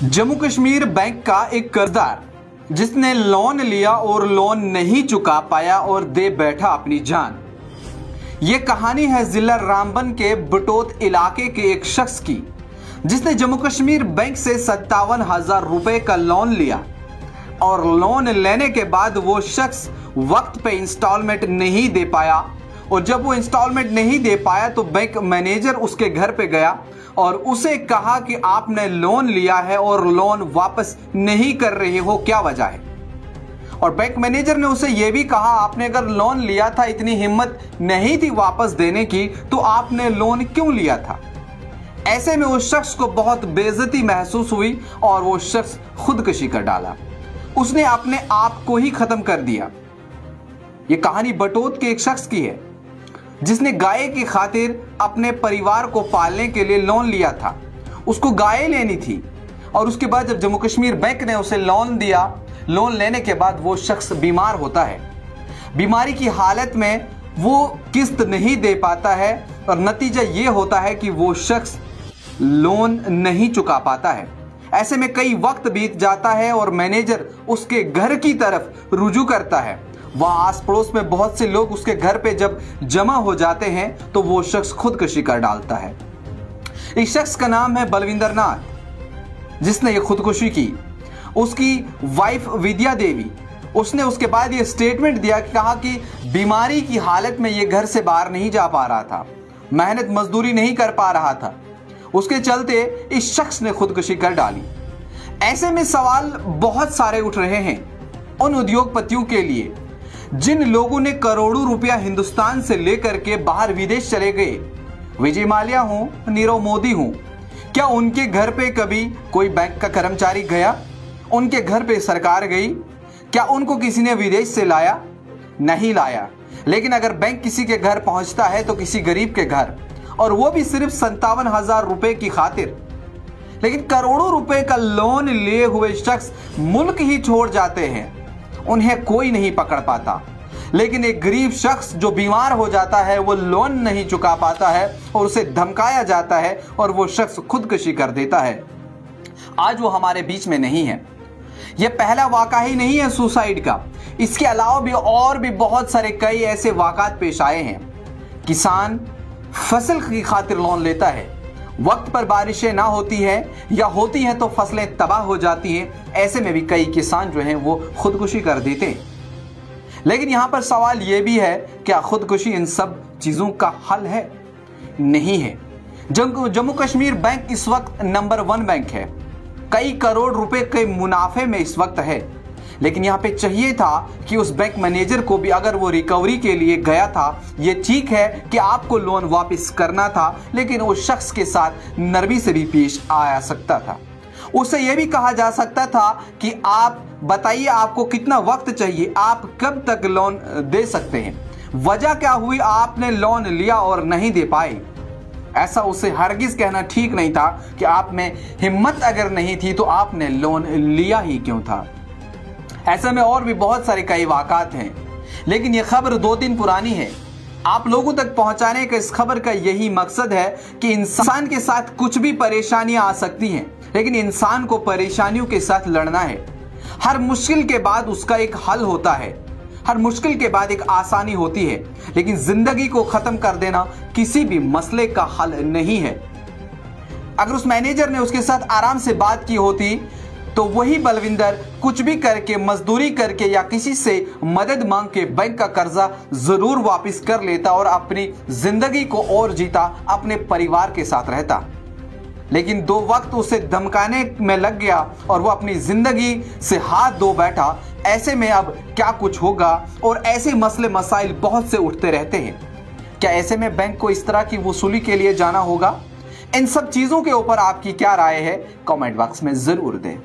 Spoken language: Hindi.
जम्मू कश्मीर बैंक का एक कर्जदार जिसने लोन लिया और लोन नहीं चुका पाया और दे बैठा अपनी जान। यह कहानी है जिला रामबन के बटोत इलाके के एक शख्स की जिसने जम्मू कश्मीर बैंक से 57,000 रुपए का लोन लिया और लोन लेने के बाद वो शख्स वक्त पे इंस्टॉलमेंट नहीं दे पाया और जब वो इंस्टॉलमेंट नहीं दे पाया तो बैंक मैनेजर उसके घर पे गया और उसे कहा कि आपने लोन लिया है और लोन वापस नहीं कर रहे हो, क्या वजह है। और बैंक मैनेजर ने उसे यह भी कहा आपने अगर लोन लिया था, इतनी हिम्मत नहीं थी वापस देने की, तो आपने लोन क्यों लिया था। ऐसे में उस शख्स को बहुत बेइज्जती महसूस हुई और वो शख्स खुदकुशी कर डाला। उसने अपने आप को ही खत्म कर दिया। यह कहानी बटोत के एक शख्स की है जिसने गाय की खातिर अपने परिवार को पालने के लिए लोन लिया था। उसको गाय लेनी थी और उसके बाद जब जम्मू कश्मीर बैंक ने उसे लोन दिया, लोन लेने के बाद वो शख्स बीमार होता है। बीमारी की हालत में वो किस्त नहीं दे पाता है और नतीजा ये होता है कि वो शख्स लोन नहीं चुका पाता है। ऐसे में कई वक्त बीत जाता है और मैनेजर उसके घर की तरफ रुजू करता है। वह आस पड़ोस में बहुत से लोग उसके घर पे जब जमा हो जाते हैं तो वो शख्स खुदकुशी कर डालता है। इस शख्स का नाम है बलविंदर नाथ जिसने ये खुदकुशी की। उसकी वाइफ विद्या देवी, उसने उसके बाद ये स्टेटमेंट दिया कि कहा कि बीमारी की हालत में ये घर से बाहर नहीं जा पा रहा था, मेहनत मजदूरी नहीं कर पा रहा था, उसके चलते इस शख्स ने खुदकुशी कर डाली। ऐसे में सवाल बहुत सारे उठ रहे हैं उन उद्योगपतियों के लिए जिन लोगों ने करोड़ों रुपया हिंदुस्तान से लेकर के बाहर विदेश चले गए। विजय माल्या हो, नीरव मोदी हो, क्या उनके घर पे कभी कोई बैंक का कर्मचारी गया? उनके घर पे सरकार गई? क्या उनको किसी ने विदेश से लाया? नहीं लाया। लेकिन अगर बैंक किसी के घर पहुंचता है तो किसी गरीब के घर, और वो भी सिर्फ 57,000 रुपए की खातिर। लेकिन करोड़ों रुपए का लोन लिए हुए शख्स मुल्क ही छोड़ जाते हैं, उन्हें कोई नहीं पकड़ पाता। लेकिन एक गरीब शख्स जो बीमार हो जाता है वो लोन नहीं चुका पाता है और उसे धमकाया जाता है और वो शख्स खुदकुशी कर देता है। आज वो हमारे बीच में नहीं है। यह पहला वाक़ा ही नहीं है सुसाइड का, इसके अलावा भी और भी बहुत सारे कई ऐसे वाक़ात पेश आए हैं। किसान फसल की खातिर लोन लेता है, वक्त पर बारिशें ना होती है या होती हैं तो फसलें तबाह हो जाती हैं। ऐसे में भी कई किसान जो हैं वो खुदकुशी कर देते हैं। लेकिन यहाँ पर सवाल ये भी है, क्या खुदकुशी इन सब चीज़ों का हल है? नहीं है। जम्मू कश्मीर बैंक इस वक्त नंबर 1 बैंक है, कई करोड़ रुपए के मुनाफे में इस वक्त है। लेकिन यहाँ पे चाहिए था कि उस बैंक मैनेजर को भी, अगर वो रिकवरी के लिए गया था, ये ठीक है कि आपको लोन वापस करना था, लेकिन उस शख्स के साथ नरमी से भी पेश आया सकता था। उससे यह भी कहा जा सकता था कि आप बताइए आपको कितना वक्त चाहिए, आप कब तक लोन दे सकते हैं, वजह क्या हुई आपने लोन लिया और नहीं दे पाए। ऐसा उसे हरगिज कहना ठीक नहीं था कि आप में हिम्मत अगर नहीं थी तो आपने लोन लिया ही क्यों था। ऐसे में और भी बहुत सारे कई वाक़ात हैं, लेकिन यह खबर 2 दिन पुरानी है। आप लोगों तक पहुंचाने का इस खबर का यही मकसद है कि इंसान के साथ कुछ भी परेशानियां आ सकती हैं, लेकिन इंसान को परेशानियों के साथ लड़ना है। हर मुश्किल के बाद उसका एक हल होता है, हर मुश्किल के बाद एक आसानी होती है, लेकिन जिंदगी को खत्म कर देना किसी भी मसले का हल नहीं है। अगर उस मैनेजर ने उसके साथ आराम से बात की होती तो वही बलविंदर कुछ भी करके, मजदूरी करके या किसी से मदद मांग के बैंक का कर्जा जरूर वापस कर लेता और अपनी जिंदगी को और जीता, अपने परिवार के साथ रहता। लेकिन 2 वक्त उसे धमकाने में लग गया और वो अपनी जिंदगी से हाथ धो बैठा। ऐसे में अब क्या कुछ होगा, और ऐसे मसले मसाइल बहुत से उठते रहते हैं। क्या ऐसे में बैंक को इस तरह की वसूली के लिए जाना होगा? इन सब चीजों के ऊपर आपकी क्या राय है, कमेंट बॉक्स में जरूर दें।